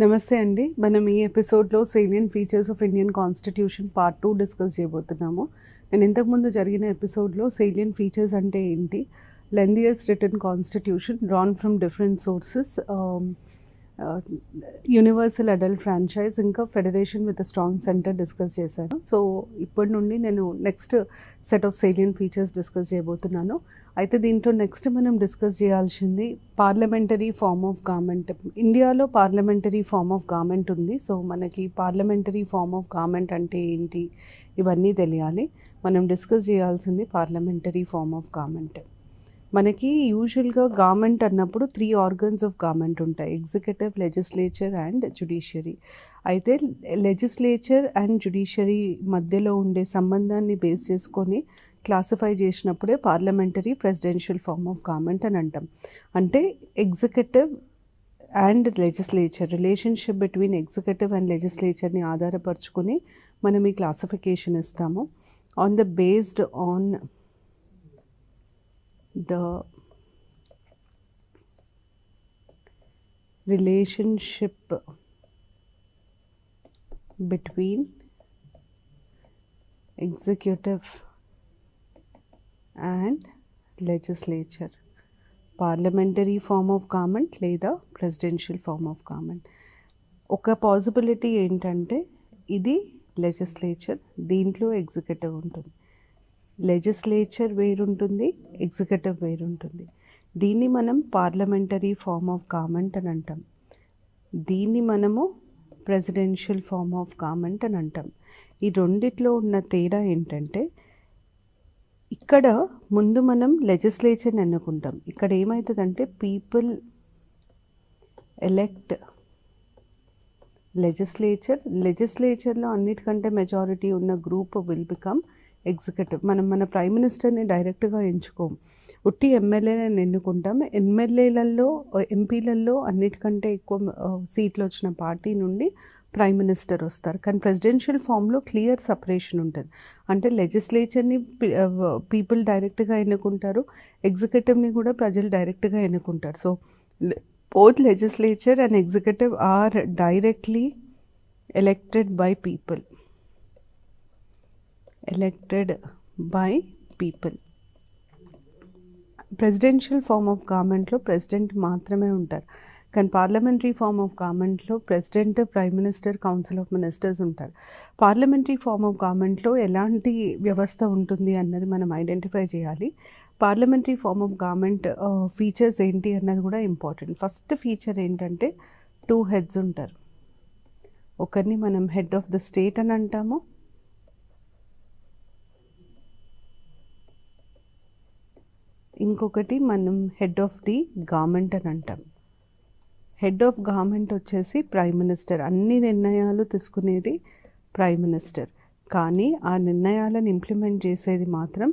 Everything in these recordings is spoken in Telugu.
నమస్తే అండి. మనం ఈ ఎపిసోడ్లో salient features of Indian constitution part 2 discuss చేయబోతున్నాము. నేను ఇంతకుముందు జరిగిన ఎపిసోడ్లో సేలియన్ ఫీచర్స్ అంటే ఏంటి, lengthiest written constitution drawn from different sources, universal adult franchise, ఇంకా federation with strong centre discuss చేశాను. సో ఇప్పటి నుండి నేను next set of salient features discuss చేయబోతున్నాను. అయితే దీంట్లో నెక్స్ట్ మనం డిస్కస్ చేయాల్సింది పార్లమెంటరీ ఫార్మ్ ఆఫ్ గవర్నమెంట్. ఇండియాలో పార్లమెంటరీ ఫార్మ్ ఆఫ్ గవర్నమెంట్ ఉంది. సో మనకి పార్లమెంటరీ ఫార్మ్ ఆఫ్ గవర్నమెంట్ అంటే ఏంటి, ఇవన్నీ తెలియాలి. మనం డిస్కస్ చేయాల్సింది పార్లమెంటరీ ఫార్మ్ ఆఫ్ గవర్నమెంట్. మనకి యూజువల్గా గవర్నమెంట్ అన్నప్పుడు 3 ఆర్గన్స్ ఆఫ్ గవర్నమెంట్ ఉంటాయి: ఎగ్జిక్యూటివ్, లెజిస్లేచర్ అండ్ జ్యుడిషియరీ. అయితే లెజిస్లేచర్ అండ్ జ్యుడిషియరీ మధ్యలో ఉండే సంబంధాన్ని బేస్ చేసుకొని క్లాసిఫై చేసినప్పుడే parliamentary presidential form of government అని అంటాం. అంటే executive and legislature, relationship between executive and లెజిస్లేచర్ని ఆధారపరుచుకొని మనం ఈ క్లాసిఫికేషన్ ఇస్తాము. On the based on the relationship between executive and legislature, parliamentary form of government లేదా presidential form of government. ఒక పాసిబిలిటీ ఏంటంటే ఇది లెజిస్లేచర్, దీంట్లో ఎగ్జిక్యూటివ్ ఉంటుంది. లెజిస్లేచర్ వేరుంటుంది, ఎగ్జిక్యూటివ్ వేరుంటుంది. దీన్ని మనం పార్లమెంటరీ ఫార్మ్ ఆఫ్ గవర్నమెంట్ అని అంటాం. దీన్ని మనము ప్రెసిడెన్షియల్ ఫార్మ్ ఆఫ్ గవర్నమెంట్ అని అంటాం. ఈ రెండిట్లో ఉన్న తేడా ఏంటంటే, ఇక్కడ ముందు మనం లెజిస్లేచర్ని ఎన్నుకుంటాం. ఇక్కడ ఏమవుతుందంటే పీపుల్ ఎలెక్ట్ లెజిస్లేచర్లో అన్నిటికంటే మెజారిటీ ఉన్న గ్రూప్ విల్ బికమ్ ఎగ్జిక్యూటివ్. మనం మన ప్రైమ్ మినిస్టర్ని డైరెక్ట్గా ఎంచుకోం, ఉట్టి ఎమ్మెల్యేలను ఎన్నుకుంటాం. ఎంపీలలో అన్నిటికంటే ఎక్కువ సీట్లు వచ్చిన పార్టీ నుండి ప్రైమ్ మినిస్టర్ వస్తారు. కానీ ప్రెసిడెన్షియల్ ఫామ్లో క్లియర్ సపరేషన్ ఉంటుంది. అంటే లెజిస్లేచర్ని పీపుల్ డైరెక్ట్గా ఎన్నుకుంటారు, ఎగ్జిక్యూటివ్ని కూడా ప్రజలు డైరెక్ట్గా ఎన్నుకుంటారు. So both legislature and executive are directly elected by people. Presidential form of గవర్నమెంట్లో ప్రెసిడెంట్ మాత్రమే ఉంటారు. కానీ పార్లమెంటరీ ఫార్మ్ ఆఫ్ గవర్నమెంట్లో president, prime minister, council of ministers ఉంటారు. పార్లమెంటరీ ఫార్మ్ ఆఫ్ గవర్నమెంట్లో ఎలాంటి వ్యవస్థ ఉంటుంది అన్నది మనం ఐడెంటిఫై చేయాలి. Parliamentary form of government features ఏంటి అన్నది కూడా ఇంపార్టెంట్. ఫస్ట్ ఫీచర్ ఏంటంటే 2 హెడ్స్ ఉంటారు. ఒకరిని మనం హెడ్ ఆఫ్ ద స్టేట్ అని అంటాము, ఇంకొకటి మనం హెడ్ ఆఫ్ ది గవర్నమెంట్ అని అంటాం. హెడ్ ఆఫ్ గవర్నమెంట్ వచ్చేసి ప్రైమ్ మినిస్టర్. అన్ని నిర్ణయాలు తీసుకునేది ప్రైమ్ మినిస్టర్, కానీ ఆ నిర్ణయాలను ఇంప్లిమెంట్ చేసేది మాత్రం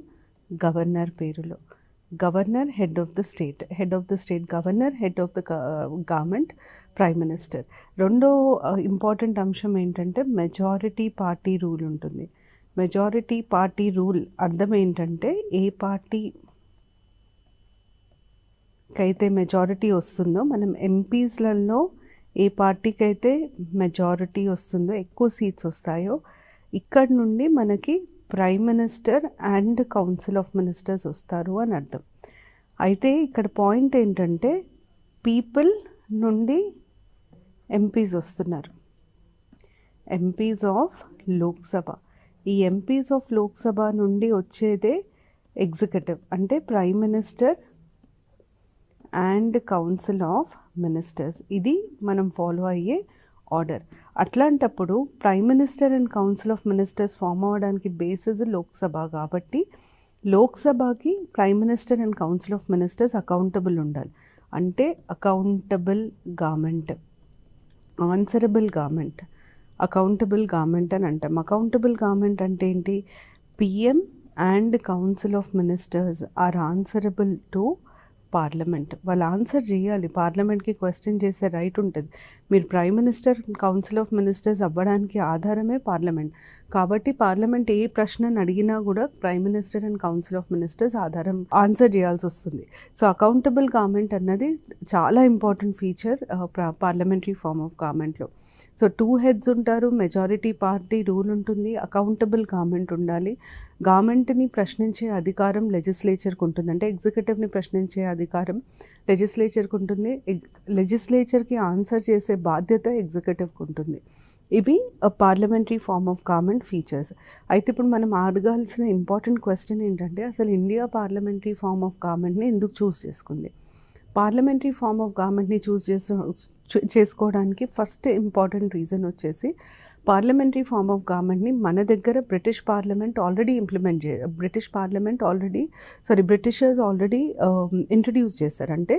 గవర్నర్ పేరులో. Governor head of the state governor, head of the government prime minister. రెండో ఇంపార్టెంట్ అంశం ఏంటంటే మెజారిటీ పార్టీ రూల్ ఉంటుంది. మెజారిటీ పార్టీ రూల్ అర్థం ఏంటంటే, ఏ పార్టీ అయితే మెజారిటీ వస్తుందో, మనం ఎంపీస్లలో ఏ పార్టీకి అయితే మెజారిటీ వస్తుందో, ఎక్కువ సీట్స్ వస్తాయో, ఇక్కడ నుండి మనకి prime minister and council of ministers వస్తారు అని అర్థం. అయితే ఇక్కడ పాయింట్ ఏంటంటే పీపుల్ నుండి ఎంపీస్ వస్తున్నారు, ఎంపీస్ ఆఫ్ లోక్సభ. ఈ ఎంపీస్ ఆఫ్ లోక్సభ నుండి వచ్చేదే ఎగ్జిక్యూటివ్, అంటే prime minister and council of ministers. ఇది మనం ఫాలో అయ్యే ఆర్డర్. అట్లాంటప్పుడు prime minister and council of ministers form అవ్వడానికి బేసిస్ లోక్సభ కాబట్టి, లోక్సభకి prime minister and council of ministers accountable ఉండాలి. అంటే accountable government, answerable government, accountable government అని అంటాం. అకౌంటబుల్ గవర్నమెంట్ అంటే ఏంటి? PM and council of ministers are answerable to parliament. వాళ్ళు ఆన్సర్ చేయాలి. పార్లమెంట్కి క్వశ్చన్ చేసే రైట్ ఉంటుంది. మీరు prime minister, council of ministers అవ్వడానికి ఆధారమే పార్లమెంట్. కాబట్టి పార్లమెంట్ ఏ ప్రశ్నను అడిగినా కూడా prime minister and council of ministers answer చేయాల్సి వస్తుంది. సో అకౌంటబుల్ గవర్నమెంట్ అన్నది చాలా important feature parliamentary form of గవర్నమెంట్లో. సో 2 heads ఉంటారు, మెజారిటీ పార్టీ రూల్ ఉంటుంది, అకౌంటబుల్ గవర్నమెంట్ ఉండాలి. గవర్నమెంట్ని ప్రశ్నించే అధికారం లెజిస్లేచర్కి ఉంటుంది, అంటే ఎగ్జిక్యూటివ్ని ప్రశ్నించే అధికారం లెజిస్లేచర్కి ఉంటుంది. లెజిస్లేచర్కి ఆన్సర్ చేసే బాధ్యత ఎగ్జిక్యూటివ్కి ఉంటుంది. ఇవి parliamentary form of government features. అయితే ఇప్పుడు మనం అడగాల్సిన ఇంపార్టెంట్ క్వశ్చన్ ఏంటంటే, అసలు ఇండియా పార్లమెంటరీ ఫార్మ్ ఆఫ్ గవర్నమెంట్ని ఎందుకు చూస్ చేసుకుంది? పార్లమెంటరీ ఫార్మ్ ఆఫ్ గవర్నమెంట్ని చేసుకోవడానికి ఫస్ట్ ఇంపార్టెంట్ రీజన్ వచ్చేసి, పార్లమెంటరీ ఫార్మ్ ఆఫ్ గవర్నమెంట్ని మన దగ్గర బ్రిటిషర్స్ ఆల్రెడీ ఇంట్రడ్యూస్ చేశారు. అంటే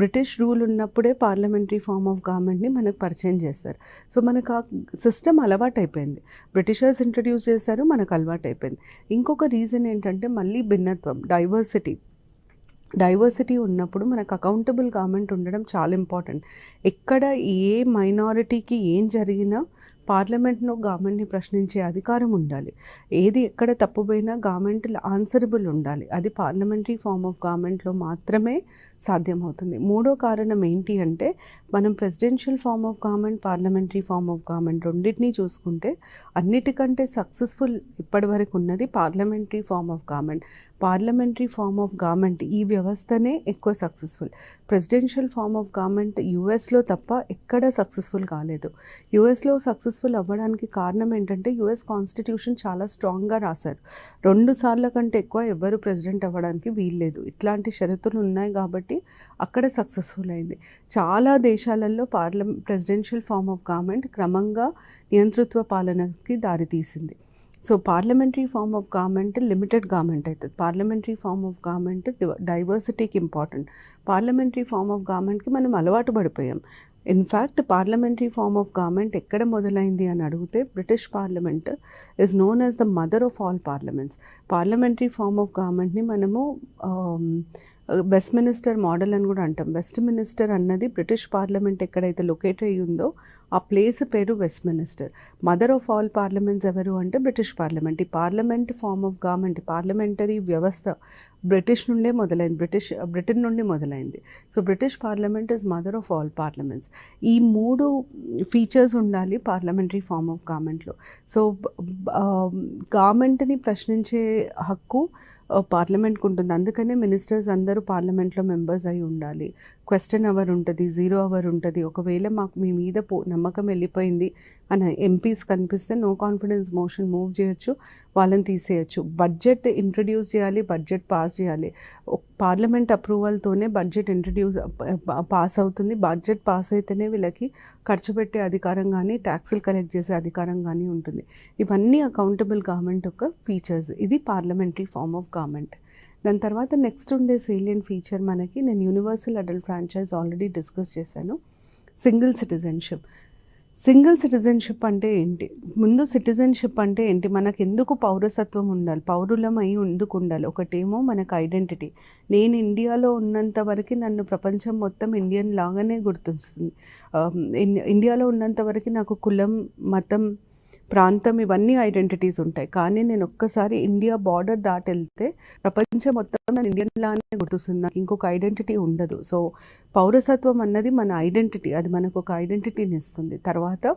బ్రిటిష్ రూల్ ఉన్నప్పుడే పార్లమెంటరీ ఫార్మ్ ఆఫ్ గవర్నమెంట్ని మనకు పరిచయం చేశారు. సో మనకు ఆ సిస్టమ్ అలవాటైపోయింది. బ్రిటిషర్స్ ఇంట్రడ్యూస్ చేశారు, మనకు అలవాటైపోయింది. ఇంకొక రీజన్ ఏంటంటే మళ్ళీ భిన్నత్వం, డైవర్సిటీ ఉన్నప్పుడు మనకు అకౌంటబుల్ గవర్నమెంట్ ఉండడం చాలా ఇంపార్టెంట్. ఎక్కడ ఏ మైనారిటీకి ఏం జరిగినా పార్లమెంట్లో గవర్నమెంట్ని ప్రశ్నించే అధికారం ఉండాలి. ఏది ఎక్కడ తప్పుపోయినా గవర్నమెంట్ ఆన్సరబుల్ ఉండాలి. అది పార్లమెంటరీ ఫార్మ్ ఆఫ్ గవర్నమెంట్లో మాత్రమే సాధ్యమవుతుంది. మూడో కారణం ఏంటి అంటే, మనం presidential form of government, parliamentary form of government రెండింటినీ చూసుకుంటే అన్నిటికంటే సక్సెస్ఫుల్ ఇప్పటివరకు ఉన్నది parliamentary form of government. Parliamentary form of government ఈ వ్యవస్థనే ఎక్కువ successful. Presidential form of government యుఎస్లో తప్ప ఎక్కడ సక్సెస్ఫుల్ కాలేదు. యుఎస్లో సక్సెస్ఫుల్ అవ్వడానికి కారణం ఏంటంటే, యుఎస్ కాన్స్టిట్యూషన్ చాలా స్ట్రాంగ్గా రాశారు. 2 సార్ల కంటే ఎక్కువ ఎవరు ప్రెసిడెంట్ అవ్వడానికి వీల్లేదు. ఇట్లాంటి షరతులు ఉన్నాయి కాబట్టి అక్కడ సక్సెస్ఫుల్ అయింది. చాలా దేశాలలో ప్రెసిడెన్షియల్ ఫార్మ్ ఆఫ్ గవర్నమెంట్ క్రమంగా నియంతృత్వ పాలనకి దారితీసింది. So parliamentary form of government limited government అవుతుంది. పార్లమెంటరీ ఫార్మ్ ఆఫ్ గవర్నమెంట్ డైవర్సిటీకి ఇంపార్టెంట్. పార్లమెంటరీ ఫార్మ్ ఆఫ్ గవర్నమెంట్కి మనం అలవాటు పడిపోయాం. In fact parliamentary form of government ఎక్కడ మొదలైంది అని అడిగితే, British parliament is known as the mother of all parliaments. Parliamentary form of గవర్నమెంట్ని మనము వెస్ట్మినిస్టర్ మోడల్ అని కూడా అంటాం. వెస్ట్మినిస్టర్ అన్నది బ్రిటిష్ పార్లమెంట్ ఎక్కడైతే లొకేట్ అయ్యి ఉందో ఆ ప్లేస్ పేరు Westminster. Mother of all parliaments ఎవరు అంటే బ్రిటిష్ పార్లమెంట్. ఈ parliament form of government, parliamentary వ్యవస్థ బ్రిటన్ నుండి మొదలైంది. So British parliament is mother of all parliaments. ఈ 3 ఫీచర్స్ ఉండాలి పార్లమెంటరీ ఫార్మ్ ఆఫ్ గవర్నమెంట్లో. సో గవర్నమెంట్ని ప్రశ్నించే హక్కు పార్లమెంట్కి ఉంటుంది. అందుకనే మినిస్టర్స్ అందరూ పార్లమెంట్లో మెంబర్స్ అయి ఉండాలి. క్వశ్చన్ అవర్ ఉంటుంది, 0 hour ఉంటుంది. ఒకవేళ మాకు మీ మీద నమ్మకం వెళ్ళిపోయింది అని ఎంపీస్ కనిపిస్తే నో కాన్ఫిడెన్స్ మోషన్ మూవ్ చేయొచ్చు, వాళ్ళని తీసేయచ్చు. బడ్జెట్ ఇంట్రడ్యూస్ చేయాలి, బడ్జెట్ పాస్ చేయాలి. పార్లమెంట్ అప్రూవల్తోనే బడ్జెట్ పాస్ అవుతుంది. బడ్జెట్ పాస్ అయితేనే వీళ్ళకి ఖర్చు పెట్టే అధికారం కానీ, ట్యాక్సులు కలెక్ట్ చేసే అధికారం కానీ ఉంటుంది. ఇవన్నీ అకౌంటబుల్ గవర్నమెంట్ యొక్క ఫీచర్స్. ఇది పార్లమెంటరీ ఫార్మ్ ఆఫ్ గవర్నమెంట్. దాని తర్వాత నెక్స్ట్ ఉండే సేలియంట్ ఫీచర్ మనకి, నేను universal adult franchise already discuss చేశాను. సింగిల్ సిటిజన్షిప్ అంటే ఏంటి? ముందు సిటిజన్షిప్ అంటే ఏంటి? మనకు ఎందుకు పౌరసత్వం ఉండాలి, పౌరులమై ఎందుకు ఉండాలి? ఒకటేమో మనకు ఐడెంటిటీ. నేను ఇండియాలో ఉన్నంత వరకు నన్ను ప్రపంచం మొత్తం ఇండియన్ లాగానే గుర్తిస్తుంది. ఇండియాలో ఉన్నంత వరకు నాకు కులం, మతం, ప్రాంతం ఇవన్నీ ఐడెంటిటీస్ ఉంటాయి. కానీ నేను ఒక్కసారి ఇండియా బార్డర్ దాటి వెళ్తే ప్రపంచం మొత్తం నన్ను ఇండియన్ లానే గుర్తిస్తుంది, నాకు ఇంకొక ఐడెంటిటీ ఉండదు. సో పౌరసత్వం అన్నది మన ఐడెంటిటీ, అది మనకు ఒక ఐడెంటిటీని ఇస్తుంది. తర్వాత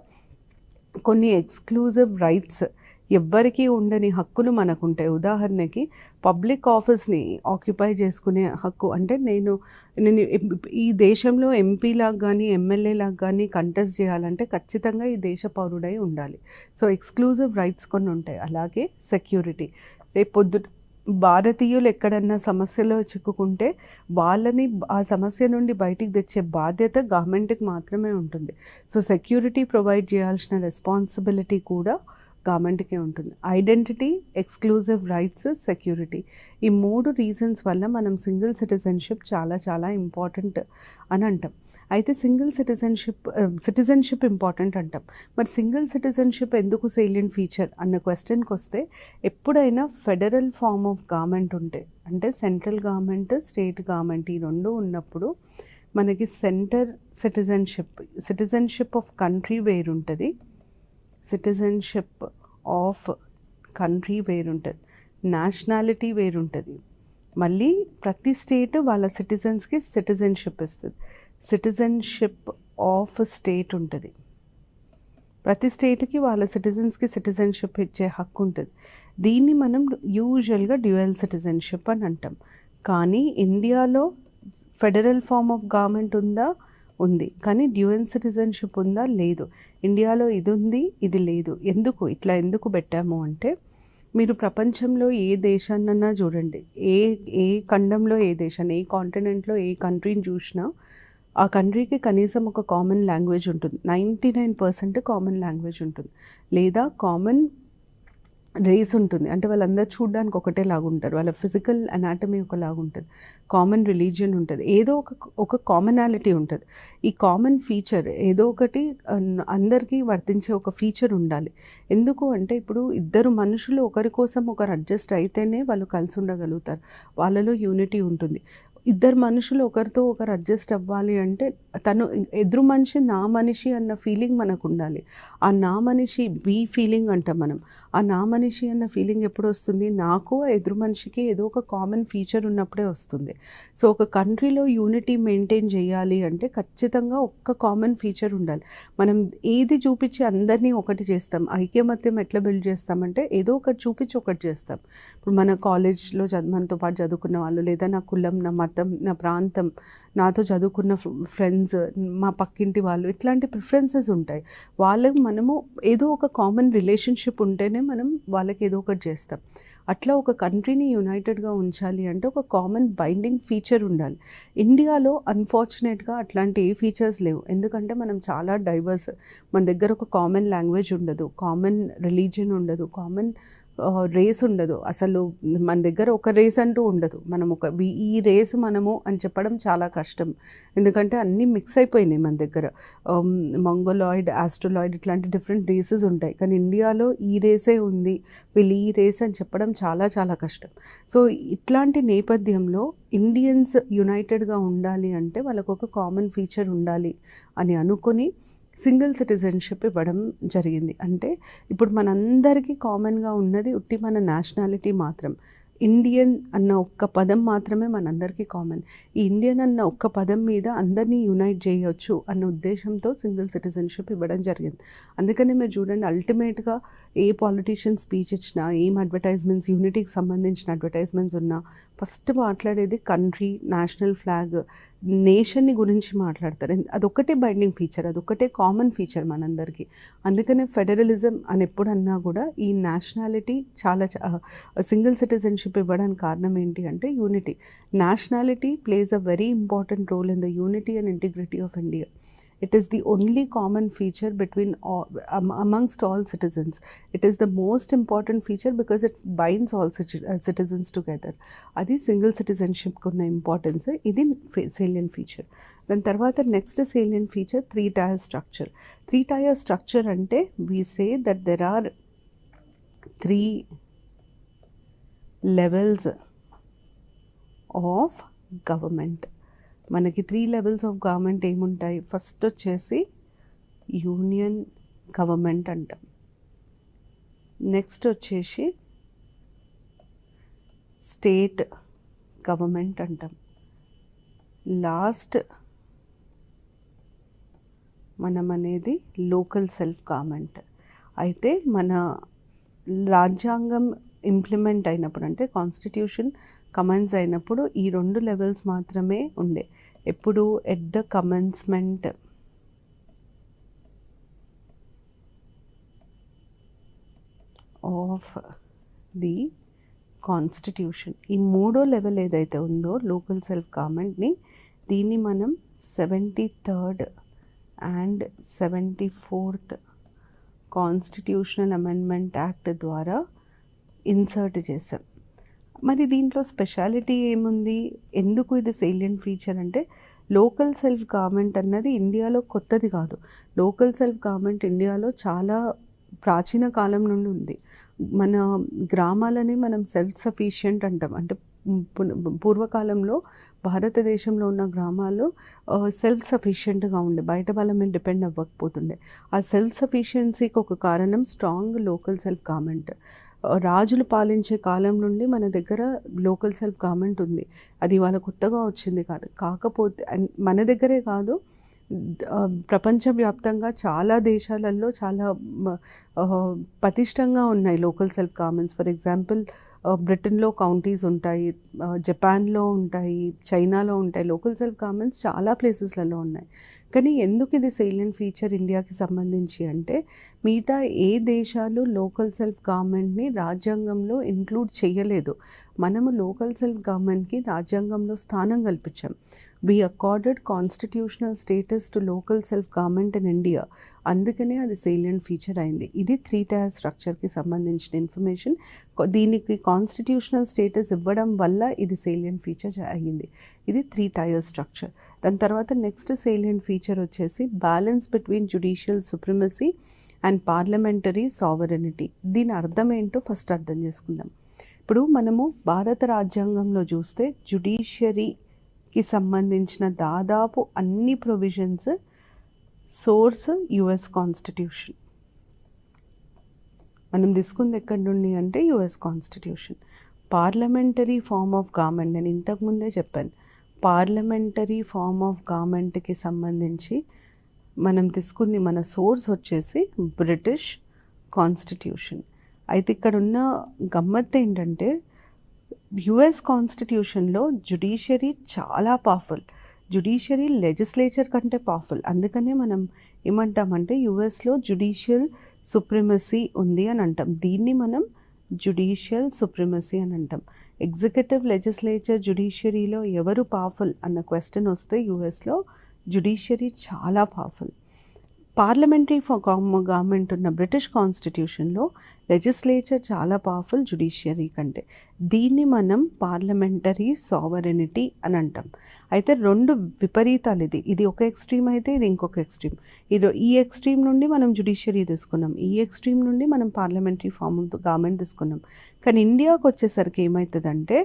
కొన్ని ఎక్స్క్లూజివ్ రైట్స్, ఎవ్వరికీ ఉండని హక్కులు మనకు ఉంటాయి. ఉదాహరణకి పబ్లిక్ ఆఫీస్ని ఆక్యుపై చేసుకునే హక్కు. అంటే నేను ఈ దేశంలో ఎంపీలాగా కానీ ఎమ్మెల్యేలాగా కానీ కంటెస్ట్ చేయాలంటే ఖచ్చితంగా ఈ దేశ పౌరుడై ఉండాలి. సో ఎక్స్క్లూజివ్ రైట్స్ కొన్ని ఉంటాయి. అలాగే సెక్యూరిటీ. రేపొద్దు భారతీయులు ఎక్కడన్నా సమస్యలో చిక్కుకుంటే వాళ్ళని ఆ సమస్య నుండి బయటికి తెచ్చే బాధ్యత గవర్నమెంట్కి మాత్రమే ఉంటుంది. సో సెక్యూరిటీ ప్రొవైడ్ చేయాల్సిన రెస్పాన్సిబిలిటీ కూడా గవర్నమెంట్కే ఉంటుంది. ఐడెంటిటీ, ఎక్స్క్లూజివ్ రైట్స్, సెక్యూరిటీ, ఈ 3 రీజన్స్ వల్ల మనం సింగిల్ సిటిజన్షిప్ చాలా చాలా ఇంపార్టెంట్ అని అంటాం. అయితే సిటిజన్షిప్ ఇంపార్టెంట్ అంటాం. మరి సింగిల్ సిటిజన్షిప్ ఎందుకు సేలియంట్ ఫీచర్ అన్న క్వశ్చన్కి వస్తే, ఎప్పుడైనా ఫెడరల్ ఫార్మ్ ఆఫ్ గవర్నమెంట్ ఉంటే, అంటే సెంట్రల్ గవర్నమెంట్, స్టేట్ గవర్నమెంట్ ఈ రెండు ఉన్నప్పుడు మనకి సిటిజన్షిప్ ఆఫ్ కంట్రీ వేరుంటుంది, సిటిజన్షిప్ ఆఫ్ కంట్రీ వేరుంటుంది, నేషనాలిటీ వేరుంటుంది. మళ్ళీ ప్రతి స్టేట్ వాళ్ళ సిటిజన్స్కి సిటిజన్షిప్ ఇస్తుంది. సిటిజన్షిప్ ఆఫ్ స్టేట్ ఉంటుంది, ప్రతి స్టేట్కి వాళ్ళ సిటిజన్స్కి సిటిజన్షిప్ ఇచ్చే హక్కు ఉంటుంది. దీన్ని మనం యూజువల్గా డ్యూయల్ సిటిజన్షిప్ అని అంటాం. కానీ ఇండియాలో ఫెడరల్ ఫార్మ్ ఆఫ్ గవర్నమెంట్ ఉంది, కానీ డ్యూయల్ సిటిజన్షిప్ ఉందా? లేదు. ఇండియాలో ఇది ఉంది, ఇది లేదు. ఎందుకు పెట్టాము అంటే, మీరు ప్రపంచంలో ఏ దేశాన్నన్నా చూడండి, ఏ ఖండంలో ఏ దేశాన్ని, ఏ కాంటినెంట్లో ఏ కంట్రీని చూసినా ఆ కంట్రీకి కనీసం ఒక కామన్ లాంగ్వేజ్ ఉంటుంది. 99% కామన్ లాంగ్వేజ్ ఉంటుంది, లేదా కామన్ రేస్ ఉంటుంది. అంటే వాళ్ళందరూ చూడడానికి ఒకటే లాగా ఉంటారు, వాళ్ళ ఫిజికల్ అనాటమీ ఒకలాగా ఉంటుంది, కామన్ రిలీజియన్ ఉంటుంది, ఏదో ఒక కామనాలిటీ ఉంటుంది. ఈ కామన్ ఫీచర్ ఏదో ఒకటి అందరికీ వర్తించే ఒక ఫీచర్ ఉండాలి. ఎందుకు అంటే, ఇప్పుడు ఇద్దరు మనుషులు ఒకరి కోసం ఒకరు అడ్జస్ట్ అయితేనే వాళ్ళు కలిసి ఉండగలుగుతారు, వాళ్ళలో యూనిటీ ఉంటుంది. ఇద్దరు మనుషులు ఒకరితో ఒకరు అడ్జస్ట్ అవ్వాలి అంటే, ఎదురు మనిషి నా మనిషి అన్న ఫీలింగ్ మనకు ఉండాలి. ఆ నా మనిషి ఫీలింగ్ అంటాం మనం. ఆ నా మనిషి అన్న ఫీలింగ్ ఎప్పుడు వస్తుంది? నాకు ఎదురు మనిషికి ఏదో ఒక కామన్ ఫీచర్ ఉన్నప్పుడే వస్తుంది. సో ఒక కంట్రీలో యూనిటీ మెయింటైన్ చేయాలి అంటే ఖచ్చితంగా ఒక్క కామన్ ఫీచర్ ఉండాలి. మనం ఏది చూపించి అందరినీ ఒకటి చేస్తాం, ఐక్యమత్యం ఎట్లా బిల్డ్ చేస్తామంటే ఏదో ఒకటి చూపించి ఒకటి చేస్తాం. ఇప్పుడు మన కాలేజ్లో మనతో పాటు చదువుకున్న వాళ్ళు, లేదా నా కులం, నా మతం, నా ప్రాంతం, నాతో చదువుకున్న ఫ్రెండ్స్, మా పక్కింటి వాళ్ళు, ఇట్లాంటి ప్రిఫరెన్సెస్ ఉంటాయి. వాళ్ళకి మనము ఏదో ఒక కామన్ రిలేషన్షిప్ ఉంటేనే మనం వాళ్ళకి ఏదో ఒకటి చేస్తాం. అట్లా ఒక కంట్రీని యునైటెడ్గా ఉంచాలి అంటే ఒక కామన్ బైండింగ్ ఫీచర్ ఉండాలి. ఇండియాలో అన్ఫార్చునేట్గా అట్లాంటి ఏ ఫీచర్స్ లేవు. ఎందుకంటే మనం చాలా డైవర్స్. మన దగ్గర ఒక కామన్ లాంగ్వేజ్ ఉండదు, కామన్ రిలీజియన్ ఉండదు, కామన్ రేస్ ఉండదు. అసలు మన దగ్గర ఒక రేస్ అంటూ ఉండదు. మనం ఈ రేస్ మనము అని చెప్పడం చాలా కష్టం, ఎందుకంటే అన్నీ మిక్స్ అయిపోయినాయి మన దగ్గర. మంగోలాయిడ్, ఆస్ట్రోలాయిడ్ ఇట్లాంటి డిఫరెంట్ రేసెస్ ఉంటాయి. కానీ ఇండియాలో ఈ రేసే ఉంది, వీళ్ళు ఈ రేస్ అని చెప్పడం చాలా చాలా కష్టం. సో ఇట్లాంటి నేపథ్యంలో ఇండియన్స్ యునైటెడ్గా ఉండాలి అంటే వాళ్ళకు ఒక కామన్ ఫీచర్ ఉండాలి అని అనుకొని సింగిల్ సిటిజన్షిప్ ఇవ్వడం జరిగింది. అంటే ఇప్పుడు మనందరికీ కామన్గా ఉన్నది ఉట్టి మన నేషనాలిటీ మాత్రం. ఇండియన్ అన్న ఒక్క పదం మాత్రమే మనందరికీ కామన్. ఈ ఇండియన్ అన్న ఒక్క పదం మీద అందరినీ యునైట్ చేయొచ్చు అన్న ఉద్దేశంతో సింగిల్ సిటిజన్షిప్ ఇవ్వడం జరిగింది. అందుకని మీరు చూడండి, అల్టిమేట్గా ఏ పాలిటీషియన్ స్పీచ్ ఇచ్చినా, ఏం అడ్వర్టైజ్మెంట్స్, యూనిటీకి సంబంధించిన అడ్వర్టైజ్మెంట్స్ ఉన్నా ఫస్ట్ మాట్లాడేది కంట్రీ, నేషనల్ ఫ్లాగ్, నేషన్ని గురించి మాట్లాడతారు. అదొక్కటే బైండింగ్ ఫీచర్, అదొక్కటే కామన్ ఫీచర్ మనందరికీ. అందుకనే ఫెడరలిజం అని ఎప్పుడన్నా కూడా ఈ నేషనాలిటీ చాలా సింగిల్ సిటిజన్షిప్ ఇవ్వడానికి కారణం ఏంటి అంటే unity. Nationality plays a very important role in the unity and integrity of India. It is the only common feature amongst all citizens. It is the most important feature because it binds all citizens together. Adi single citizenship kunna importance. Idi salient feature. Then tarvata next salient feature, 3-tier structure. 3-tier structure ante we say that there are 3 levels of government. మనకి 3 levels ఆఫ్ గవర్నమెంట్ ఏముంటాయి? ఫస్ట్ వచ్చేసి యూనియన్ గవర్నమెంట్ అంటాం, నెక్స్ట్ వచ్చేసి స్టేట్ గవర్నమెంట్ అంటాం, లాస్ట్ మనం అనేది లోకల్ సెల్ఫ్ గవర్నమెంట్. అయితే మన రాజ్యాంగం ఇంప్లిమెంట్ అయినప్పుడు, అంటే కాన్స్టిట్యూషన్ కమెన్స్ అయినప్పుడు ఈ 2 లెవెల్స్ మాత్రమే ఉండే. ఎప్పుడు? At the commencement of the constitution. ఈ 3వ లెవెల్ ఏదైతే ఉందో లోకల్ సెల్ఫ్ గవర్నమెంట్ని, దీన్ని మనం 73rd and 74th constitutional amendment act ద్వారా ఇన్సర్ట్ చేశాం. మరి దీంట్లో స్పెషాలిటీ ఏముంది? ఎందుకు ఇది సేలియంట్ ఫీచర్ అంటే, లోకల్ సెల్ఫ్ గవర్నమెంట్ అన్నది ఇండియాలో కొత్తది కాదు. లోకల్ సెల్ఫ్ గవర్నమెంట్ ఇండియాలో చాలా ప్రాచీన కాలం నుండి ఉంది. మన గ్రామాలని మనం సెల్ఫ్ సఫిషియెంట్ అంటాం. అంటే పూర్వకాలంలో భారతదేశంలో ఉన్న గ్రామాలు సెల్ఫ్ సఫిషియెంట్గా ఉండే, బయట వాళ్ళ మీద డిపెండ్ అవ్వకపోతుండే. ఆ సెల్ఫ్ సఫిషియెన్సీకి ఒక కారణం స్ట్రాంగ్ లోకల్ సెల్ఫ్ గవర్నమెంట్. రాజులు పాలించే కాలం నుండి మన దగ్గర లోకల్ సెల్ఫ్ గవర్నమెంట్ ఉంది. అది ఇవాళ కొత్తగా వచ్చింది కాదు. కాకపోతే మన దగ్గరే కాదు, ప్రపంచవ్యాప్తంగా చాలా దేశాలలో చాలా పటిష్టంగా ఉన్నాయి local self governments. For example బ్రిటన్లో కౌంటీస్ ఉంటాయి, జపాన్లో ఉంటాయి, చైనాలో ఉంటాయి. లోకల్ సెల్ఫ్ గవర్నమెంట్స్ చాలా ప్లేసెస్లలో ఉన్నాయి. కానీ ఎందుకు ఇది సేలియంట్ ఫీచర్ ఇండియాకి సంబంధించి అంటే, మిగతా ఏ దేశాలు లోకల్ సెల్ఫ్ గవర్నమెంట్ని రాజ్యాంగంలో ఇంక్లూడ్ చేయలేదు. మనము లోకల్ సెల్ఫ్ గవర్నమెంట్కి రాజ్యాంగంలో స్థానం కల్పించాం. We accorded constitutional status to local self-government in India. అందుకనే అది సేలియంట్ ఫీచర్ అయింది. ఇది 3 టైర్ స్ట్రక్చర్కి సంబంధించిన ఇన్ఫర్మేషన్. దీనికి కాన్స్టిట్యూషనల్ స్టేటస్ ఇవ్వడం వల్ల ఇది సేలియంట్ ఫీచర్ అయ్యింది. ఇది 3 టైర్ స్ట్రక్చర్. దాని తర్వాత నెక్స్ట్ సేలియంట్ ఫీచర్ వచ్చేసి balance between judicial supremacy and parliamentary sovereignty. దీని అర్థం ఏంటో ఫస్ట్ అర్థం చేసుకుందాం. ఇప్పుడు మనము భారత రాజ్యాంగంలో చూస్తే జ్యుడిషియరీకి సంబంధించిన దాదాపు అన్ని ప్రొవిజన్స్ సోర్స్ యుఎస్ కాన్స్టిట్యూషన్. మనం తీసుకుంది ఎక్కడి నుండి అంటే US constitution. Parliamentary form of government, నేను ఇంతకుముందే చెప్పాను, పార్లమెంటరీ ఫార్మ్ ఆఫ్ గవర్నమెంట్కి సంబంధించి మనం తీసుకుంది మన సోర్స్ వచ్చేసి బ్రిటిష్ కాన్స్టిట్యూషన్. అయితే ఇక్కడ ఉన్న గమ్మత్తు ఏంటంటే యుఎస్ కాన్స్టిట్యూషన్లో జ్యుడిషియరీ చాలా పవర్ఫుల్. జ్యుడిషియరీ లెజిస్లేచర్ కంటే పవర్ఫుల్. అందుకనే మనం ఏమంటామంటే యుఎస్లో జ్యుడిషియల్ సుప్రిమసీ ఉంది అని అంటాం. దీన్ని మనం జ్యుడిషియల్ సుప్రిమసీ అని అంటాం. ఎగ్జిక్యూటివ్, లెజిస్లేచర్, జ్యుడిషియరీలో ఎవరు పవర్ఫుల్ అన్న క్వశ్చన్ వస్తే యుఎస్లో జ్యుడిషియరీ చాలా పవర్ఫుల్. పార్లమెంటరీ గవర్నమెంట్ ఉన్న బ్రిటిష్ కాన్స్టిట్యూషన్లో లెజిస్లేచర్ చాలా పవర్ఫుల్ జ్యుడిషియరీ కంటే. దీన్ని మనం పార్లమెంటరీ సావరెనిటీ అని అంటాం. అయితే రెండు విపరీతాలు. ఇది ఒక ఎక్స్ట్రీమ్ అయితే ఇది ఇంకొక ఎక్స్ట్రీమ్. ఈ ఎక్స్ట్రీమ్ నుండి మనం జ్యుడిషియరీ తీసుకున్నాం, ఈ ఎక్స్ట్రీమ్ నుండి మనం పార్లమెంటరీ ఫార్మ్ ఆఫ్ గవర్నమెంట్ తీసుకున్నాం. కానీ ఇండియాకు వచ్చేసరికి ఏమవుతుందంటే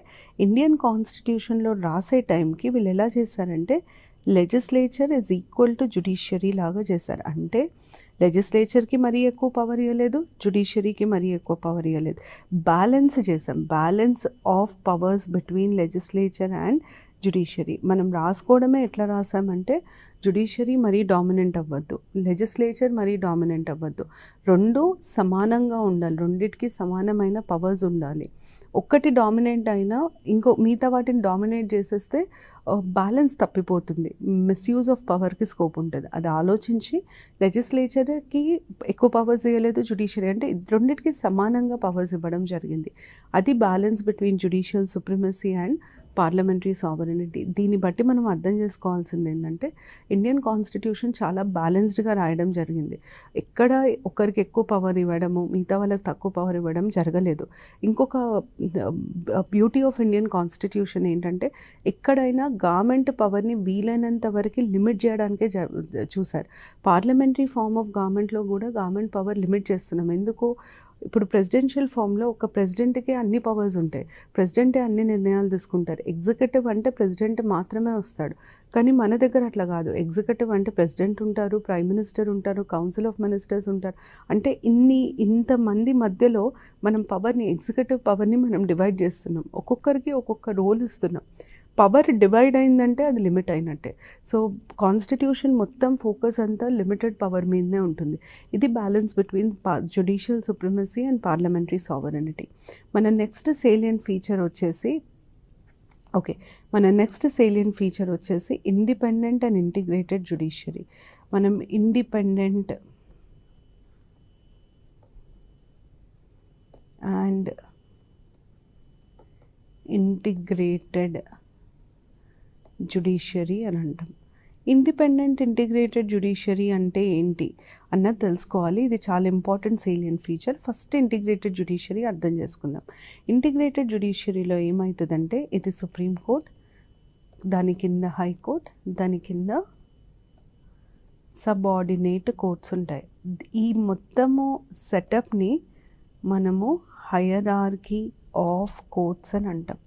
ఇండియన్ కాన్స్టిట్యూషన్లో రాసే టైంకి వీళ్ళు ఎలా చేశారంటే legislature is equal to judiciary లాగా చేశారు. అంటే లెజిస్లేచర్కి మరీ ఎక్కువ పవర్ ఇవ్వలేదు, జ్యుడిషియరీకి మరీ ఎక్కువ పవర్ ఇవ్వలేదు. బ్యాలెన్స్ చేసాం, balance of powers between legislature and judiciary. మనం రాసుకోవడమే ఎట్లా రాసామంటే జ్యుడిషియరీ మరీ డామినెంట్ అవ్వద్దు, లెజిస్లేచర్ మరీ డామినెంట్ అవ్వద్దు, రెండు సమానంగా ఉండాలి, రెండిటికి సమానమైన పవర్స్ ఉండాలి. ఒక్కటి డామినేట్ అయినా ఇంకో మిగతా వాటిని డామినేట్ చేసేస్తే బ్యాలెన్స్ తప్పిపోతుంది, మిస్యూజ్ ఆఫ్ పవర్కి స్కోప్ ఉంటుంది. అది ఆలోచించి లెజిస్లేచర్కి ఎక్కువ పవర్స్ ఇవ్వలేదు, జ్యుడిషియరీ అంటే రెండింటికి సమానంగా పవర్స్ ఇవ్వడం జరిగింది. అది balance between judicial supremacy and parliamentary sovereignty. దీన్ని బట్టి మనం అర్థం చేసుకోవాల్సింది ఏంటంటే ఇండియన్ కాన్స్టిట్యూషన్ చాలా బ్యాలెన్స్డ్గా రాయడం జరిగింది. ఎక్కడ ఒకరికి ఎక్కువ పవర్ ఇవ్వడము మిగతా వాళ్ళకి తక్కువ పవర్ ఇవ్వడం జరగలేదు. ఇంకొక బ్యూటీ ఆఫ్ ఇండియన్ కాన్స్టిట్యూషన్ ఏంటంటే ఎక్కడైనా గవర్నమెంట్ పవర్ని వీలైనంత వరకు లిమిట్ చేయడానికే చూశారు. పార్లమెంటరీ ఫార్మ్ ఆఫ్ గవర్నమెంట్లో కూడా గవర్నమెంట్ పవర్ లిమిట్ చేస్తున్నాం. ఎందుకు? ఇప్పుడు ప్రెసిడెన్షియల్ ఫామ్లో ఒక ప్రెసిడెంట్కే అన్ని పవర్స్ ఉంటాయి, ప్రెసిడెంటే అన్ని నిర్ణయాలు తీసుకుంటారు. ఎగ్జిక్యూటివ్ అంటే ప్రెసిడెంట్ మాత్రమే వస్తాడు. కానీ మన దగ్గర అట్లా కాదు. ఎగ్జిక్యూటివ్ అంటే ప్రెసిడెంట్ ఉంటారు, ప్రైమ్ మినిస్టర్ ఉంటారు, కౌన్సిల్ ఆఫ్ మినిస్టర్స్ ఉంటారు. అంటే ఇంతమంది మధ్యలో మనం పవర్ని, ఎగ్జిక్యూటివ్ పవర్ని మనం డివైడ్ చేస్తున్నాం, ఒక్కొక్కరికి ఒక్కొక్క రోల్ ఇస్తున్నాం. పవర్ డివైడ్ అయిందంటే అది లిమిట్ అయినట్టే. సో కాన్స్టిట్యూషన్ మొత్తం ఫోకస్ అంతా లిమిటెడ్ పవర్ మీదనే ఉంటుంది. ఇది balance between judicial supremacy and parliamentary sovereignty. మన నెక్స్ట్ సేలియంట్ ఫీచర్ వచ్చేసి ఇండిపెండెంట్ అండ్ ఇంటిగ్రేటెడ్ జ్యుడిషియరీ. మనం ఇండిపెండెంట్ అండ్ ఇంటిగ్రేటెడ్ జ్యుడిషియరీ అని అంటాం. ఇండిపెండెంట్ ఇంటిగ్రేటెడ్ జ్యుడిషియరీ అంటే ఏంటి అన్నది తెలుసుకోవాలి. ఇది చాలా important salient feature. First integrated judiciary అర్థం చేసుకుందాం. ఇంటిగ్రేటెడ్ జ్యుడిషియరీలో ఏమవుతుందంటే ఇది సుప్రీం కోర్ట్, దాని కింద హైకోర్ట్, దాని కింద సబార్డినేట్ కోర్ట్స్ ఉంటాయి. ఈ మొత్తము సెటప్ని మనము హయరార్కీ ఆఫ్ కోర్ట్స్ అని అంటాం.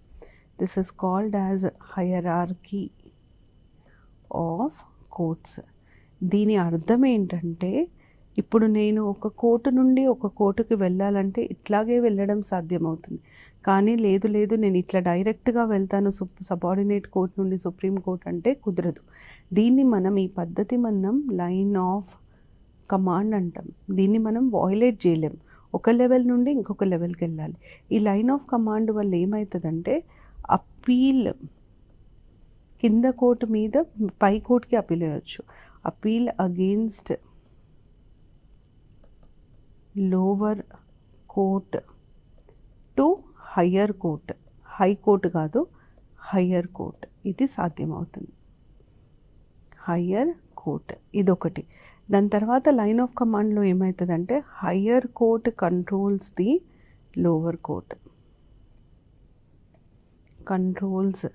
This is called as hierarchy of courts. దీని అర్థం ఏంటంటే, ఇప్పుడు నేను ఒక కోర్టు నుండి ఒక కోర్టుకి వెళ్ళాలంటే ఇట్లాగే వెళ్ళడం సాధ్యమవుతుంది. కానీ లేదు నేను ఇట్లా డైరెక్ట్గా వెళ్తాను సబార్డినేట్ కోర్ట్ నుండి సుప్రీం కోర్ట్ అంటే కుదరదు. దీన్ని మనం ఈ పద్ధతి మనం లైన్ ఆఫ్ కమాండ్ అంటాం. దీన్ని మనం వాయిలేట్ చేయలేం. ఒక లెవెల్ నుండి ఇంకొక లెవెల్కి వెళ్ళాలి. ఈ లైన్ ఆఫ్ కమాండ్ వల్ల ఏమవుతుందంటే అప్పీల్ కింద కోర్టు మీద పై కోర్టుకి అప్పీల్ అయ్యొచ్చు. Appeal against lower court to higher court, high court కాదు హయ్యర్ కోర్ట్, ఇది సాధ్యమవుతుంది. హయ్యర్ కోర్ట్ ఇదొకటి. దాని తర్వాత లైన్ ఆఫ్ కమాండ్లో ఏమవుతుందంటే higher court controls the lower court, controls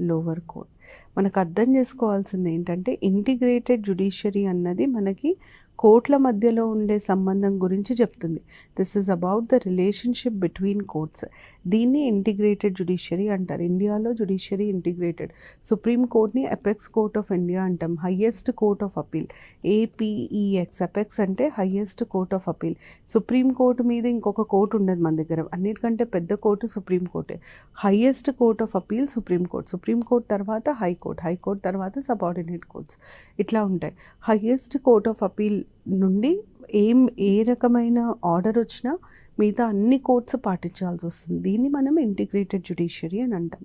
lower court. మనకు అర్థం చేసుకోవాల్సింది ఏంటంటే ఇంటిగ్రేటెడ్ జ్యుడిషియరీ అన్నది మనకి కోర్టుల మధ్యలో ఉండే సంబంధం గురించి చెప్తుంది. This is about the relationship between courts. దీన్ని ఇంటిగ్రేటెడ్ జ్యుడిషియరీ అంటారు. ఇండియాలో జ్యుడిషియరీ ఇంటిగ్రేటెడ్. సుప్రీం కోర్ట్ని అపెక్స్ కోర్ట్ ఆఫ్ ఇండియా అంటాం. Highest court of appeal, APEX. Apex అంటే highest court of appeal. Supreme court మీద ఇంకొక కోర్టు ఉండదు మన దగ్గర. అన్నిటికంటే పెద్ద కోర్టు సుప్రీం కోర్టే. Highest court of appeal supreme court. Supreme court తర్వాత హైకోర్ట్, హైకోర్ట్ తర్వాత సబార్డినేట్ కోర్ట్స్ ఇట్లా ఉంటాయి. హయ్యెస్ట్ కోర్ట్ ఆఫ్ అపీల్ నుండి ఏ రకమైన ఆర్డర్ వచ్చినా మిగతా అన్ని కోర్ట్స్ పాటించాల్సి వస్తుంది. దీన్ని మనం ఇంటిగ్రేటెడ్ జ్యుడిషియరీ అని అంటాం.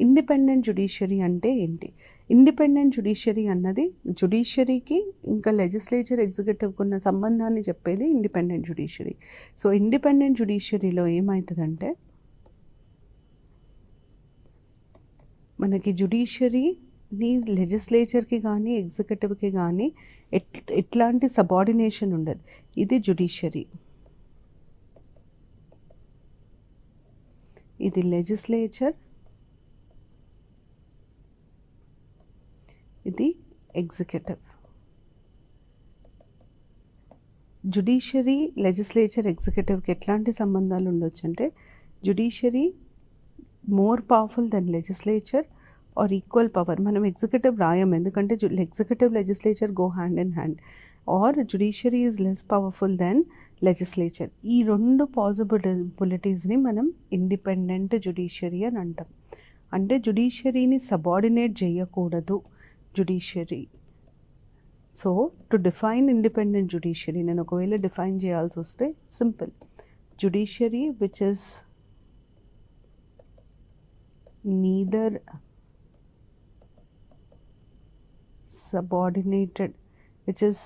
ఇండిపెండెంట్ జ్యుడిషియరీ అంటే ఏంటి? ఇండిపెండెంట్ జ్యుడిషియరీ అన్నది జ్యుడిషియరీకి ఇంకా లెజిస్లేచర్ ఎగ్జిక్యూటివ్కి ఉన్న సంబంధాన్ని చెప్పేది ఇండిపెండెంట్ జ్యుడిషియరీ. సో ఇండిపెండెంట్ జ్యుడిషియరీలో ఏమవుతుందంటే మనకి జ్యుడిషియరీని లెజిస్లేచర్కి కానీ ఎగ్జిక్యూటివ్కి కానీ ఎట్లాంటి సబార్డినేషన్ ఉండదు. ఇది జ్యుడిషియరీ, ఇది లెజిస్లేచర్, ఇది ఎగ్జిక్యూటివ్. జ్యుడిషియరీ, లెజిస్లేచర్, ఎగ్జిక్యూటివ్కి ఎట్లాంటి సంబంధాలు ఉండొచ్చు అంటే judiciary more powerful than legislature or equal power. మనం ఎగ్జిక్యూటివ్ రాయం ఎందుకంటే executive legislature go hand in hand. Or judiciary is less powerful than legislature. ఈ రెండు పాసిబిలిటీస్ని మనం ఇండిపెండెంట్ జ్యుడిషియరీ అని అంటాం. అంటే జ్యుడిషియరీని సబార్డినేట్ చేయకూడదు judiciary. So to define independent judiciary, నేను ఒకవేళ డిఫైన్ చేయాల్సి వస్తే simple. Judiciary which is neither subordinated, which is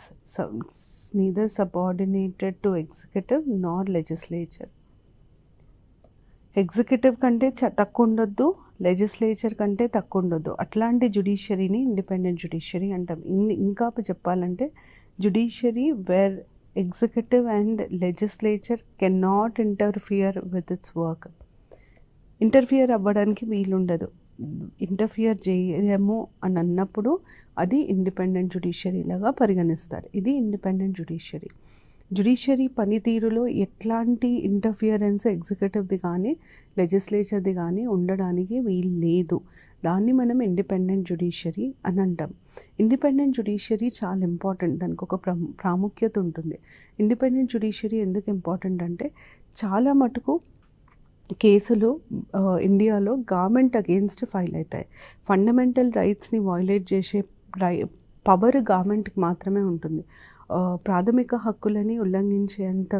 neither subordinated to executive nor legislature. Executive కంటే తక్కువ ఉండొద్దు, లెజిస్లేచర్ కంటే తక్కువ ఉండొద్దు. అట్లాంటి జ్యుడిషియరీని ఇండిపెండెంట్ జ్యుడిషియరీ అంటాం. ఇంకా చెప్పాలంటే judiciary where executive and legislature can not interfere with its work. Interfere అవ్వడానికి వీలుండదు. ఇంటర్ఫియర్ చేయము అని అన్నప్పుడు అది ఇండిపెండెంట్ జ్యుడిషియరీ లాగా పరిగణిస్తారు. ఇది ఇండిపెండెంట్ జ్యుడిషియరీ. జ్యుడిషియరీ పనితీరులో ఎట్లాంటి ఇంటర్ఫియరెన్స్ ఎగ్జిక్యూటివ్ది కానీ లెజిస్లేచర్ది కానీ ఉండడానికి వీలు లేదు. దాన్ని మనం ఇండిపెండెంట్ జ్యుడిషియరీ అని అంటాం. ఇండిపెండెంట్ జ్యుడిషియరీ చాలా ఇంపార్టెంట్. దానికి ఒక ప్రాముఖ్యత ఉంటుంది. ఇండిపెండెంట్ జ్యుడిషియరీ ఎందుకు ఇంపార్టెంట్ అంటే చాలా మటుకు కేసులు ఇండియాలో గవర్నమెంట్ అగేన్స్ట్ ఫైల్ అవుతాయి. ఫండమెంటల్ రైట్స్ని వయోలేట్ చేసే పవర్ గవర్నమెంట్కి మాత్రమే ఉంటుంది. ప్రాథమిక హక్కులని ఉల్లంఘించేంత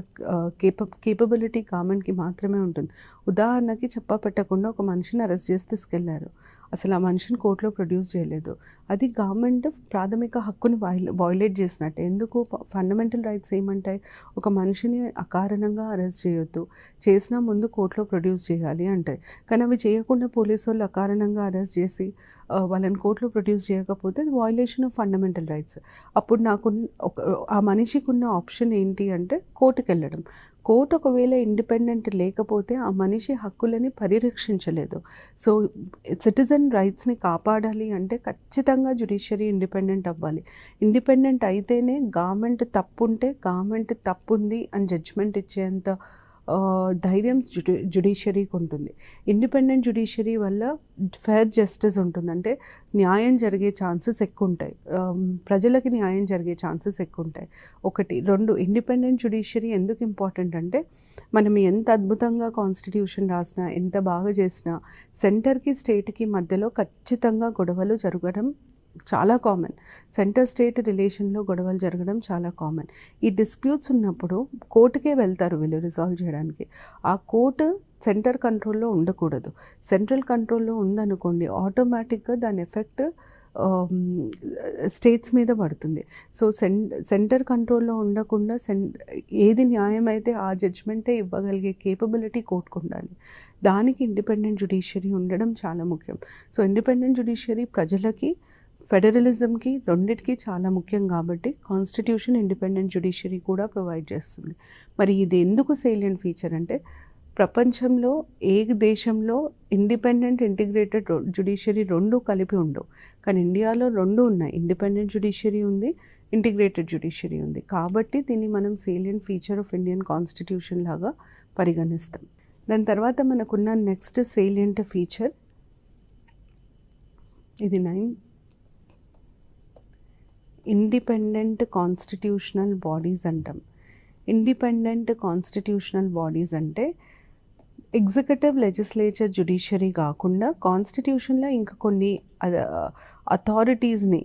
కేపబిలిటీ గవర్నమెంట్కి మాత్రమే ఉంటుంది. ఉదాహరణకి చెప్పపెట్టకుండా ఒక మనిషిని అరెస్ట్ చేసి తీసుకెళ్లారు. అసలు ఆ మనిషిని కోర్టులో ప్రొడ్యూస్ చేయలేదు. అది గవర్నమెంట్ ప్రాథమిక హక్కుని వయోలేట్ చేసినట్టే. ఎందుకు? ఫండమెంటల్ రైట్స్ ఏమంటాయి? ఒక మనిషిని అకారణంగా అరెస్ట్ చేయొద్దు, చేసినా ముందు కోర్టులో ప్రొడ్యూస్ చేయాలి అంటాయి. కానీ అవి చేయకుండా పోలీసు వాళ్ళు అకారణంగా అరెస్ట్ చేసి వాళ్ళని కోర్టులో ప్రొడ్యూస్ చేయకపోతే అది వయలేషన్ ఆఫ్ ఫండమెంటల్ రైట్స్. అప్పుడు నాకు ఆ మనిషికున్న ఆప్షన్ ఏంటి అంటే కోర్టుకి వెళ్ళడం. కోర్టు ఒకవేళ ఇండిపెండెంట్ లేకపోతే ఆ మనిషి హక్కులని పరిరక్షించలేదు. సో సిటిజన్ రైట్స్ని కాపాడాలి అంటే ఖచ్చితంగా జ్యుడిషియరీ ఇండిపెండెంట్ అవ్వాలి. ఇండిపెండెంట్ అయితేనే గవర్నమెంట్ తప్పుంటే గవర్నమెంట్ తప్పుంది అని జడ్జ్మెంట్ ఇచ్చేంత ధైర్యం జ్యుడిషియరీకి ఉంటుంది. ఇండిపెండెంట్ జ్యుడిషియరీ వల్ల ఫెయిర్ జస్టిస్ ఉంటుంది. అంటే న్యాయం జరిగే ఛాన్సెస్ ఎక్కువ ఉంటాయి, ప్రజలకి న్యాయం జరిగే ఛాన్సెస్ ఎక్కువ ఉంటాయి. 1. 2 ఇండిపెండెంట్ జ్యుడిషియరీ ఎందుకు ఇంపార్టెంట్ అంటే మనం ఎంత అద్భుతంగా కాన్స్టిట్యూషన్ రాసినా, ఎంత బాగా చేసినా సెంటర్కి స్టేట్కి మధ్యలో ఖచ్చితంగా గొడవలు జరగడం చాలా కామన్. సెంటర్ స్టేట్ రిలేషన్లో గొడవలు జరగడం చాలా కామన్. ఈ డిస్ప్యూట్స్ ఉన్నప్పుడు కోర్టుకే వెళ్తారు వీళ్ళు రిజాల్వ్ చేయడానికి. ఆ కోర్టు సెంటర్ కంట్రోల్లో ఉండకూడదు. సెంట్రల్ కంట్రోల్లో ఉందనుకోండి ఆటోమేటిక్గా దాని ఎఫెక్ట్ స్టేట్స్ మీద పడుతుంది. సో సెంటర్ కంట్రోల్లో ఉండకుండా ఏది న్యాయం అయితే ఆ జడ్జ్మెంటే ఇవ్వగలిగే కేపబిలిటీ కోర్టుకు ఉండాలి. దానికి ఇండిపెండెంట్ జ్యుడిషియరీ ఉండడం చాలా ముఖ్యం. సో ఇండిపెండెంట్ జ్యుడిషియరీ ప్రజలకి, ఫెడరలిజంకి, రెండిటికి చాలా ముఖ్యం కాబట్టి కాన్స్టిట్యూషన్ ఇండిపెండెంట్ జ్యుడిషియరీ కూడా ప్రొవైడ్ చేస్తుంది. మరి ఇది ఎందుకు సేలియంట్ ఫీచర్ అంటే ప్రపంచంలో ఏ దేశంలో ఇండిపెండెంట్ ఇంటిగ్రేటెడ్ జ్యుడిషియరీ రెండు కలిపి ఉండవు, కానీ ఇండియాలో రెండు ఉన్నాయి. ఇండిపెండెంట్ జ్యుడిషియరీ ఉంది, ఇంటిగ్రేటెడ్ జ్యుడిషియరీ ఉంది. కాబట్టి దీన్ని మనం salient feature of Indian constitution లాగా పరిగణిస్తాం. దాని తర్వాత మనకున్న నెక్స్ట్ సేలియంట్ ఫీచర్ ఇది 9 ఇండిపెండెంట్ కాన్స్టిట్యూషనల్ బాడీస్ అంటాం. ఇండిపెండెంట్ కాన్స్టిట్యూషనల్ బాడీస్ అంటే ఎగ్జిక్యూటివ్, లెజిస్లేచర్, జ్యుడిషియరీ కాకుండా కాన్స్టిట్యూషన్లో ఇంకా కొన్ని అథారిటీస్ని,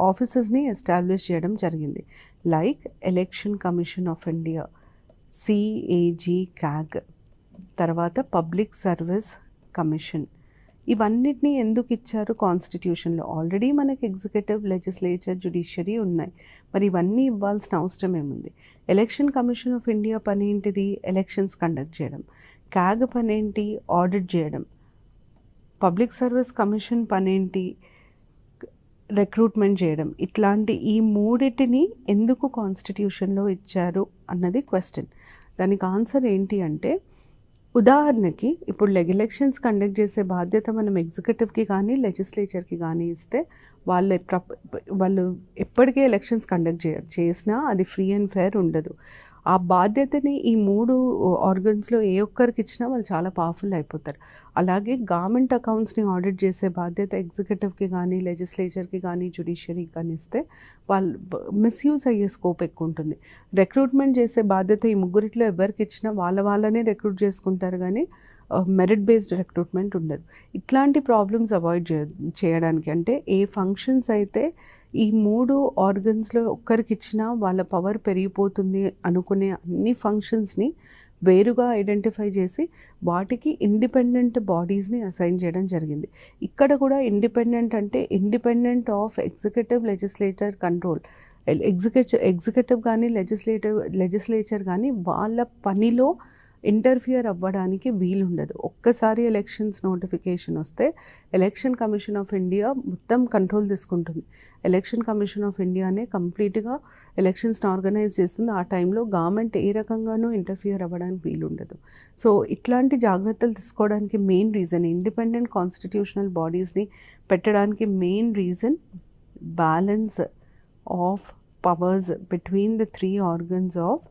ఆఫీసెస్ని ఎస్టాబ్లిష్ చేయడం జరిగింది. Like election commission of India, CAG CAG, తర్వాత పబ్లిక్ సర్వీస్ కమిషన్. ఇవన్నిటినీ ఎందుకు ఇచ్చారు కాన్స్టిట్యూషన్లో? ఆల్రెడీ మనకి ఎగ్జిక్యూటివ్, లెజిస్లేచర్, జ్యుడిషియరీ ఉన్నాయి. మరి ఇవన్నీ ఇవ్వాల్సిన అవసరం ఏముంది? ఎలక్షన్ కమిషన్ ఆఫ్ ఇండియా పని ఏంటిది? ఎలక్షన్స్ కండక్ట్ చేయడం. క్యాగ్ పని ఏంటి? ఆడిట్ చేయడం. పబ్లిక్ సర్వీస్ కమిషన్ పని ఏంటి? రిక్రూట్మెంట్ చేయడం. ఇట్లాంటి ఈ మూడింటిని ఎందుకు కాన్స్టిట్యూషన్లో ఇచ్చారు అన్నది క్వశ్చన్. దానికి ఆన్సర్ ఏంటి అంటే, ఉదాహరణకి ఇప్పుడు ఎలక్షన్స్ కండక్ట్ చేసే బాధ్యత మనం ఎగ్జిక్యూటివ్కి కానీ లెజిస్లేచర్కి కానీ ఇస్తే వాళ్ళు ఎప్పటికే ఎలక్షన్స్ కండక్ట్ చేసినా అది ఫ్రీ అండ్ ఫెయిర్ ఉండదు. ఆ బాధ్యతని ఈ 3 ఆర్గన్స్లో ఏ ఒక్కరికి ఇచ్చినా వాళ్ళు చాలా పవర్ఫుల్ అయిపోతారు. అలాగే గవర్నమెంట్ అకౌంట్స్ని ఆడిట్ చేసే బాధ్యత ఎగ్జిక్యూటివ్కి కానీ లెజిస్లేచర్కి కానీ జ్యుడిషియరీకి కానీ ఇస్తే వాళ్ళు మిస్యూజ్ అయ్యే స్కోప్ ఎక్కువ ఉంటుంది. రిక్రూట్మెంట్ చేసే బాధ్యత ఈ ముగ్గురిట్లో ఎవరికి ఇచ్చినా వాళ్ళనే రిక్రూట్ చేసుకుంటారు, కానీ మెరిట్ బేస్డ్ రిక్రూట్మెంట్ ఉండదు. ఇట్లాంటి ప్రాబ్లమ్స్ అవాయిడ్ చేయడానికి అంటే ఏ ఫంక్షన్స్ అయితే ఈ 3 ఆర్గన్స్లో ఒక్కరికి ఇచ్చినా వాళ్ళ పవర్ పెరిగిపోతుంది అనుకునే అన్ని ఫంక్షన్స్ని వేరుగా ఐడెంటిఫై చేసి వాటికి ఇండిపెండెంట్ బాడీస్ని అసైన్ చేయడం జరిగింది. ఇక్కడ కూడా ఇండిపెండెంట్ అంటే independent of executive, legislator control. Executive కానీ లెజిస్లేచర్ కానీ వాళ్ళ పనిలో ఇంటర్ఫియర్ అవ్వడానికి వీలుండదు. ఒక్కసారి ఎలక్షన్స్ నోటిఫికేషన్ వస్తే ఎలక్షన్ కమిషన్ ఆఫ్ ఇండియా మొత్తం కంట్రోల్ తీసుకుంటుంది. ఎలక్షన్ కమిషన్ ఆఫ్ ఇండియానే కంప్లీట్గా ఎలక్షన్స్ని ఆర్గనైజ్ చేస్తుంది. ఆ టైంలో గవర్నమెంట్ ఏ రకంగానూ ఇంటర్ఫియర్ అవ్వడానికి వీలుండదు. సో ఇట్లాంటి జాగ్రత్తలు తీసుకోవడానికి మెయిన్ రీజన్, ఇండిపెండెంట్ కాన్స్టిట్యూషనల్ బాడీస్ని పెట్టడానికి main reason balance of powers between the 3 organs of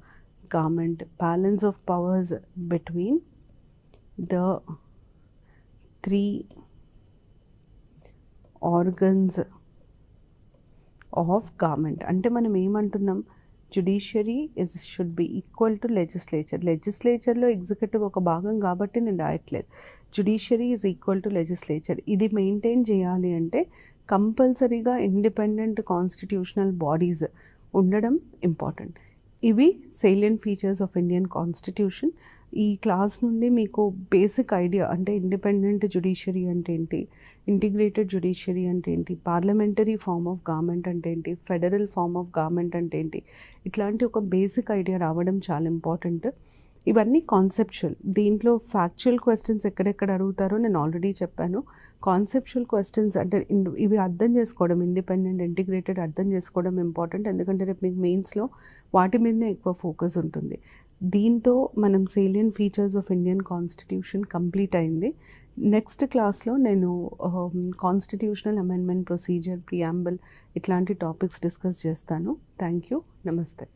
government, balance of powers between the 3 organs of government. అంటే మనం ఏమంటున్నాం, judiciary should be equal to legislature. లెజిస్లేచర్లో ఎగ్జిక్యూటివ్ ఒక భాగం కాబట్టి నేను రాయట్లేదు. Judiciary is equal to legislature. ఇది మెయింటైన్ చేయాలి అంటే కంపల్సరీగా ఇండిపెండెంట్ కాన్స్టిట్యూషనల్ బాడీస్ ఉండడం ఇంపార్టెంట్. ఇవి salient features of Indian constitution. ఈ క్లాస్ నుండి మీకు బేసిక్ ఐడియా అంటే ఇండిపెండెంట్ జ్యుడిషియరీ అంటే ఏంటి, ఇంటిగ్రేటెడ్ జ్యుడిషియరీ అంటే ఏంటి, పార్లమెంటరీ ఫార్మ్ ఆఫ్ గవర్నమెంట్ అంటే ఏంటి, ఫెడరల్ ఫార్మ్ ఆఫ్ గవర్నమెంట్ అంటే ఏంటి, ఇట్లాంటి ఒక బేసిక్ ఐడియా రావడం చాలా ఇంపార్టెంట్. ఇవన్నీ కాన్సెప్చువల్. దీంట్లో ఫ్యాక్చువల్ క్వశ్చన్స్ ఎక్కడెక్కడ అడుగుతారో నేను ఆల్రెడీ చెప్పాను. కాన్సెప్చువల్ క్వశ్చన్స్ అంటే ఇవి అర్థం చేసుకోవడం, ఇండిపెండెంట్ ఇంటిగ్రేటెడ్ అర్థం చేసుకోవడం ఇంపార్టెంట్. ఎందుకంటే రేపు మీకు మెయిన్స్లో వాటి మీదనే ఎక్కువ ఫోకస్ ఉంటుంది. దీంతో మనం salient features of Indian constitution complete అయింది. నెక్స్ట్ క్లాస్లో నేను కాన్స్టిట్యూషనల్ అమెండ్మెంట్ ప్రొసీజర్, ప్రియాంబుల్ ఇట్లాంటి టాపిక్స్ డిస్కస్ చేస్తాను. Thank you. నమస్తే.